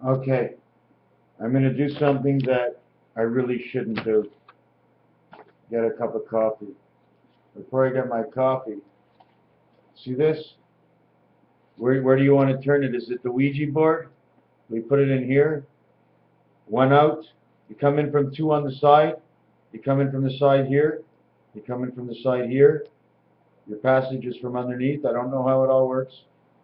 Okay, I'm going to do something that I really shouldn't do. Get a cup of coffee. Before I get my coffee, see this? Where do you want to turn it? Is it the Ouija board? We put it in here. One out. You come in from two on the side. You come in from the side here. You come in from the side here. Your passage is from underneath. I don't know how it all works.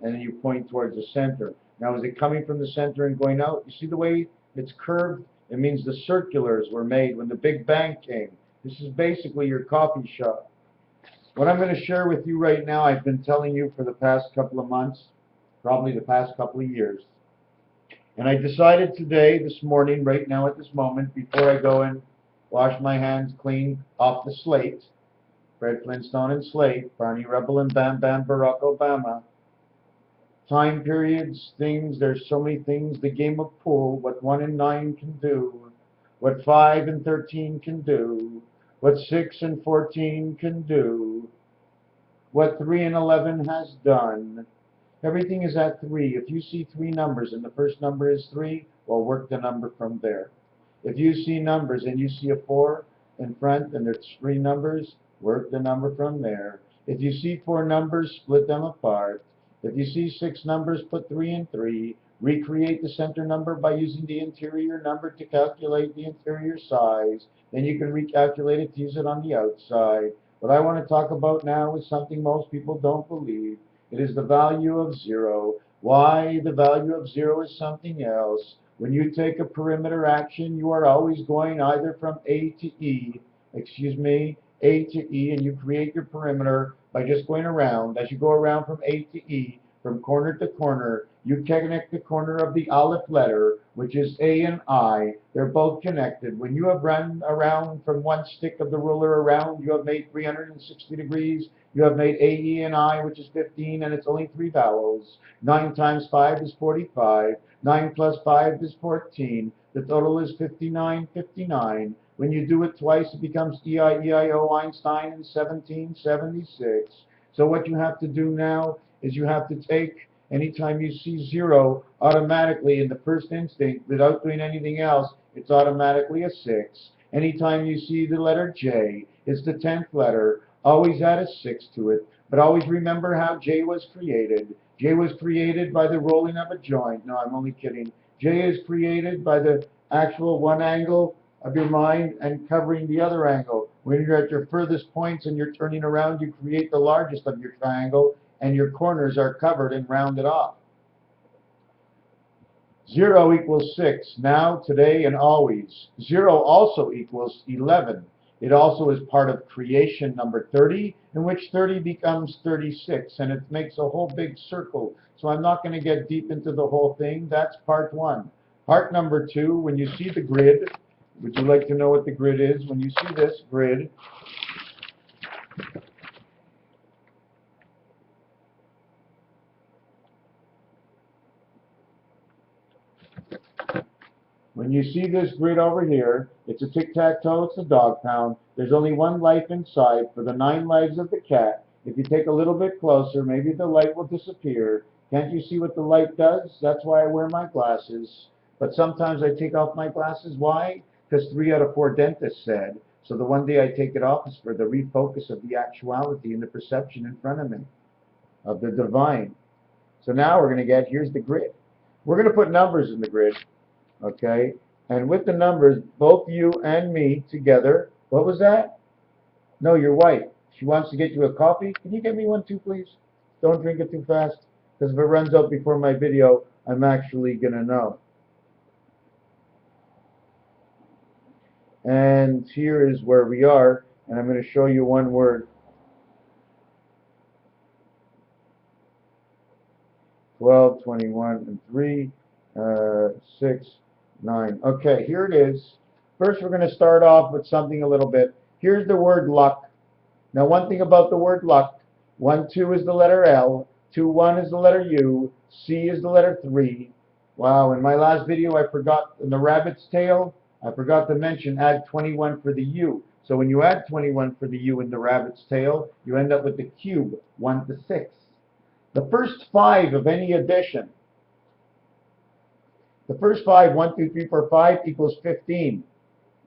And then you point towards the center. Now, is it coming from the center and going out? You see the way it's curved? It means the circulars were made when the Big Bang came. This is basically your coffee shop. What I'm going to share with you right now, I've been telling you for the past couple of months, probably the past couple of years. And I decided today, this morning, right now at this moment, before I go and wash my hands clean off the slate, Fred Flintstone and Slate, Barney Rubble and Bam Bam Barack Obama, time periods, things, there's so many things, the game of pool, what 1 and 9 can do, what 5 and 13 can do, what 6 and 14 can do, what 3 and 11 has done. Everything is at 3. If you see 3 numbers and the first number is 3, well, work the number from there. If you see numbers and you see a 4 in front and there's 3 numbers, work the number from there. If you see 4 numbers, split them apart. If you see 6 numbers, put 3 and 3. Recreate the center number by using the interior number to calculate the interior size. Then you can recalculate it to use it on the outside. What I want to talk about now is something most people don't believe. It is the value of 0. Why the value of 0 is something else. When you take a perimeter action, you are always going either from A to E, A to E, and you create your perimeter by just going around. As you go around from A to E, from corner to corner, you connect the corner of the aleph letter, which is A and I. They're both connected. When you have run around from one stick of the ruler around, you have made 360 degrees. You have made A, E, and I, which is 15, and it's only 3 vowels. 9 times 5 is 45. 9 plus 5 is 14. The total is 59, 59. When you do it twice, it becomes E-I-E-I-O, Einstein, in 1776. So what you have to do now is you have to take, anytime you see 0, automatically in the first instinct, without doing anything else, it's automatically a 6. Anytime you see the letter J, it's the 10th letter. Always add a 6 to it, but always remember how J was created. J was created by the rolling of a joint. No, I'm only kidding. J is created by the actual one angle of your mind and covering the other angle. When you're at your furthest points and you're turning around, you create the largest of your triangle, and your corners are covered and rounded off. 0 equals 6, now, today, and always. 0 also equals 11. It also is part of creation number 30, in which 30 becomes 36, and it makes a whole big circle. So I'm not going to get deep into the whole thing. That's part 1. Part number 2, when you see the grid, would you like to know what the grid is? When you see this grid, when you see this grid over here, it's a tic-tac-toe, it's a dog pound. There's only one life inside for the 9 lives of the cat. If you take a little bit closer, maybe the light will disappear. Can't you see what the light does? That's why I wear my glasses. But sometimes I take off my glasses. Why? Because 3 out of 4 dentists said. So the one day I take it off is for the refocus of the actuality and the perception in front of me, of the divine. So now we're going to get, here's the grid. We're going to put numbers in the grid. Okay, and with the numbers, both you and me together. What was that? No, your wife. She wants to get you a coffee. Can you get me one too, please? Don't drink it too fast, because if it runs out before my video, I'm actually going to know. And here is where we are, and I'm going to show you one word. 12, 21, and 3, 6, 9. Okay, here it is. First, we're going to start off with something a little bit. Here's the word luck. Now, one thing about the word luck, 1, 2 is the letter L, 2, 1 is the letter U, C is the letter 3. Wow, in my last video, I forgot, in the rabbit's tail, I forgot to mention add 21 for the U. So when you add 21 for the U in the rabbit's tail, you end up with the cube, 1 to 6. The first 5 of any addition The first 5, 1, 2, 3, 4, 5 equals 15.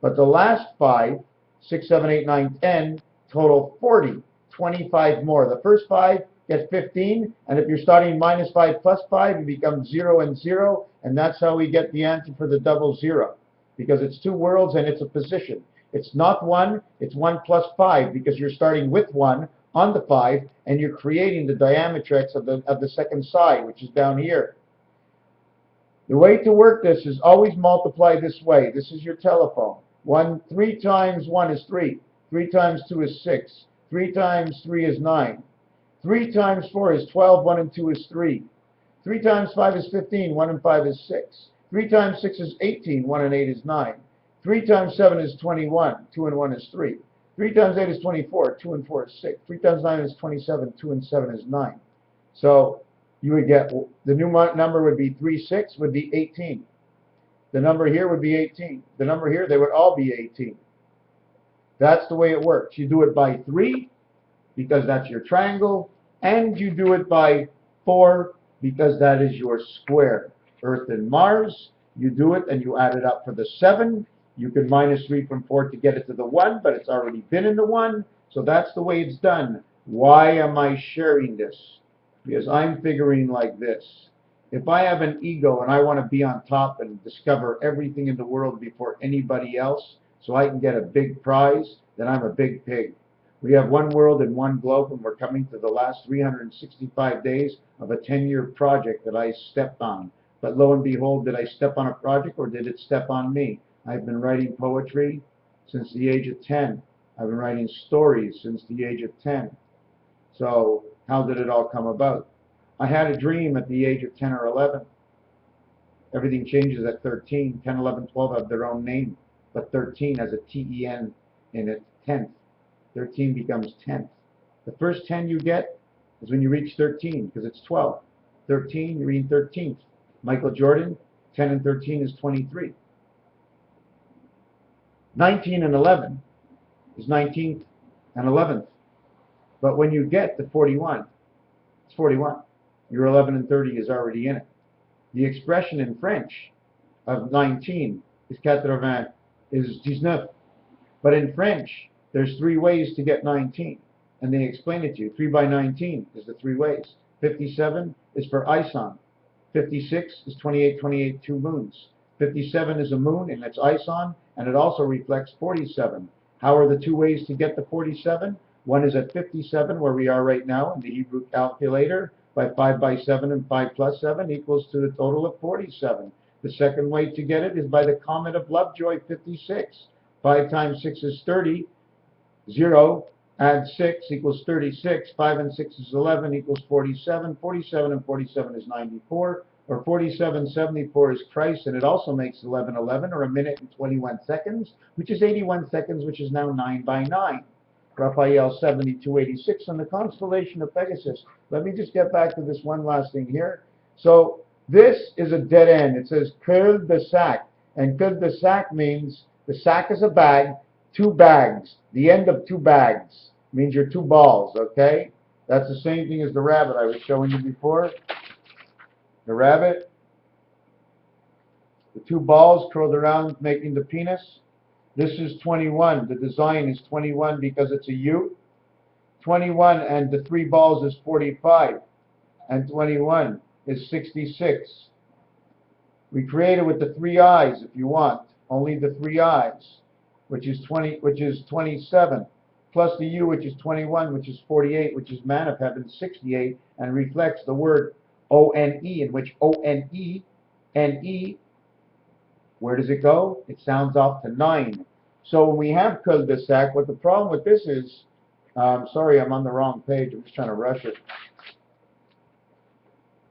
But the last 5, 6, 7, 8, 9, 10, total 40, 25 more. The first 5 get 15, and if you're starting minus 5 plus 5, it becomes 0 and 0, and that's how we get the answer for the double zero, because it's two worlds and it's a position. It's not 1, it's 1 plus 5, because you're starting with 1 on the 5, and you're creating the diametrix of the second side, which is down here. The way to work this is always multiply this way. This is your telephone. 3 times 1 is 3. 3 times 2 is 6. 3 times 3 is 9. 3 times 4 is 12. 1 and 2 is 3. 3 times 5 is 15. 1 and 5 is 6. 3 times 6 is 18. 1 and 8 is 9. 3 times 7 is 21. 2 and 1 is 3. 3 times 8 is 24. 2 and 4 is 6. 3 times 9 is 27. 2 and 7 is 9. So you would get, the new number would be 3, 6 would be 18. The number here would be 18. The number here, they would all be 18. That's the way it works. You do it by 3, because that's your triangle, and you do it by 4, because that is your square. Earth and Mars, you do it and you add it up for the 7. You can minus 3 from 4 to get it to the 1, but it's already been in the 1, so that's the way it's done. Why am I sharing this? Because I'm figuring like this. If I have an ego and I want to be on top and discover everything in the world before anybody else so I can get a big prize, then I'm a big pig. We have one world and one globe, and we're coming to the last 365 days of a 10-year project that I stepped on. But lo and behold, did I step on a project or did it step on me? I've been writing poetry since the age of 10. I've been writing stories since the age of 10. So how did it all come about? I had a dream at the age of 10 or 11. Everything changes at 13. 10, 11, 12 have their own name. But 13 has a T-E-N in it, 10th. 13 becomes 10th. The first 10 you get is when you reach 13, because it's 12. 13, you're reading 13th. Michael Jordan, 10 and 13 is 23. 19 and 11 is 19th and 11th. But when you get to 41, it's 41. Your 11 and 30 is already in it. The expression in French of 19 is 80, is 19. But in French, there's 3 ways to get 19. And they explain it to you. 3 by 19 is the 3 ways. 57 is for Ison. 56 is 28, 28, 2 moons. 57 is a moon, and it's Ison, and it also reflects 47. How are the 2 ways to get the 47? One is at 57, where we are right now in the Hebrew calculator, by 5 by 7, and 5 plus 7 equals to the total of 47. The second way to get it is by the comet of Lovejoy, 56. 5 times 6 is 30. 0, add 6 equals 36. 5 and 6 is 11 equals 47. 47 and 47 is 94. Or 47, 74 is Christ, and it also makes 11, 11, or a minute and 21 seconds, which is 81 seconds, which is now 9 by 9. Raphael 7286 on the constellation of Pegasus. Let me just get back to this one last thing here. So this is a dead end. It says cul de sac, and cul de sac means the sac is a bag, 2 bags. The end of 2 bags means your 2 balls. Okay, that's the same thing as the rabbit I was showing you before. The rabbit, the 2 balls curled around making the penis. This is 21. The design is 21 because it's a U. 21 and the 3 balls is 45. And 21 is 66. We create it with the 3 eyes if you want. Only the 3 eyes, which is 27. Plus the U, which is 21, which is 48, which is man of heaven, 68, and reflects the word O-N-E, in which O-N-E, N-E, where does it go? It sounds off to 9. So when we have cul de sac, what the problem with this is, sorry, I'm on the wrong page. I'm just trying to rush it.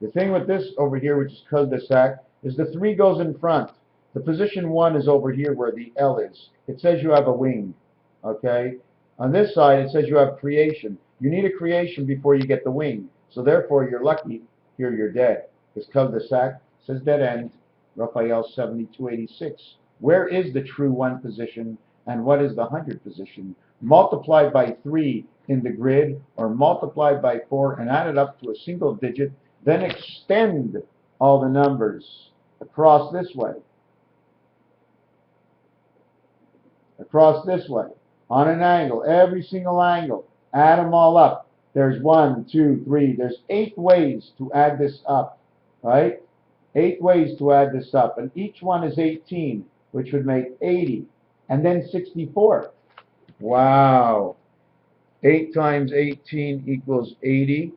The thing with this over here, which is cul de sac, is the 3 goes in front. The position 1 is over here where the L is. It says you have a wing. Okay? On this side, it says you have creation. You need a creation before you get the wing. So therefore, you're lucky. Here you're dead. Because cul de sac says dead end. Raphael 7286. Where is the true 1 position and what is the 100 position? Multiplied by 3 in the grid, or multiplied by 4 and add it up to a single digit, then extend all the numbers across this way, across this way, on an angle, every single angle. Add them all up. There's 1, 2, 3. There's 8 ways to add this up, right? 8 ways to add this up, and each one is 18, which would make 80, and then 64. Wow. 8 times 18 equals 80,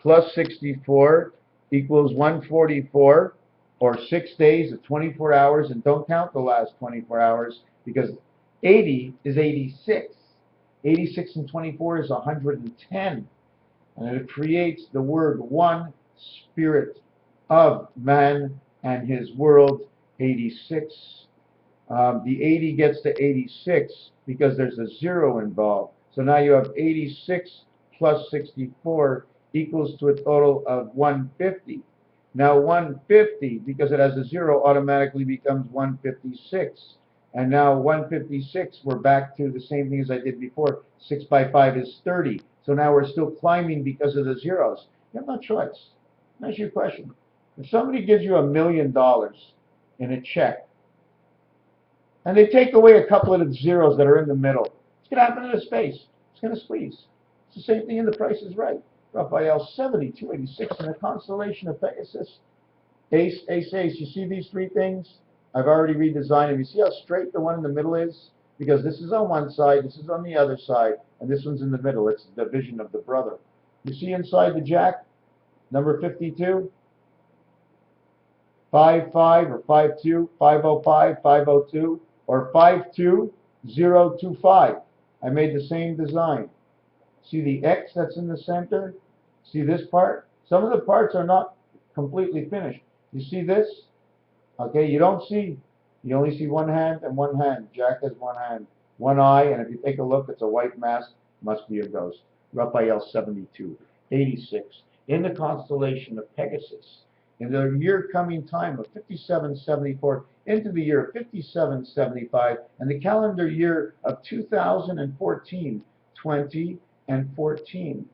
plus 64 equals 144, or 6 days of 24 hours, and don't count the last 24 hours, because 80 is 86. 86 and 24 is 110. And it creates the word one spirit of man and his world, 86. The 80 gets to 86 because there's a 0 involved. So now you have 86 plus 64 equals to a total of 150. Now 150, because it has a 0, automatically becomes 156. And now 156, we're back to the same thing as I did before. 6 by 5 is 30. So now we're still climbing because of the zeros. You have no choice. That's your question. If somebody gives you $1 million in a check, and they take away a couple of the zeros that are in the middle, what's going to happen to the space? It's going to squeeze. It's the same thing in The Price is Right. Raphael 7286 in the constellation of Pegasus. Ace, ace, ace. You see these 3 things? I've already redesigned them. You see how straight the one in the middle is? Because this is on one side, this is on the other side, and this one's in the middle. It's the division of the brother. You see inside the jack, number 52? 55 or 52, 505, 502, or 52025. I made the same design. See the X that's in the center? See this part? Some of the parts are not completely finished. You see this? Okay, you don't see, you only see one hand and one hand. Jack has one hand, one eye, and if you take a look, it's a white mask, must be a ghost. Raphael 7286. In the constellation of Pegasus, in the year coming time of 5774 into the year of 5775, and the calendar year of 2014, 20 and 14,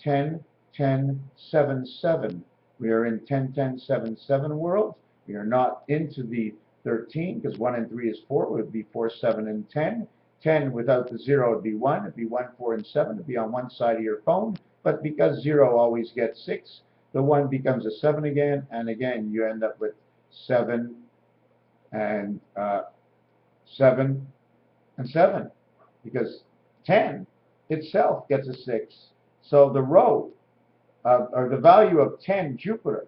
10, 10, 7, 7. We are in 10, 10, 7, 7 world. We are not into the 13 because 1 and 3 is 4. It would be 4, 7, and 10. 10 without the 0 would be 1. It would be 1, 4, and 7. It would be on one side of your phone. But because 0 always gets 6, the 1 becomes a 7 again. And again, you end up with 7 and 7 and 7. Because 10 itself gets a 6. So the row, or the value of 10, Jupiter,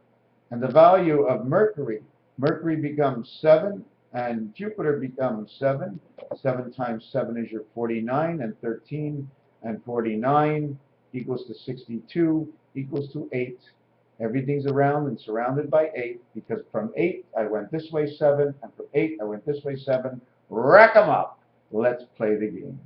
and the value of Mercury, Mercury becomes 7, and Jupiter becomes 7. 7 times 7 is your 49, and 13 and 49 equals to 62, equals to 8. Everything's around and surrounded by 8, because from 8 I went this way 7, and from 8 I went this way 7. Rack 'em up. Let's play the game.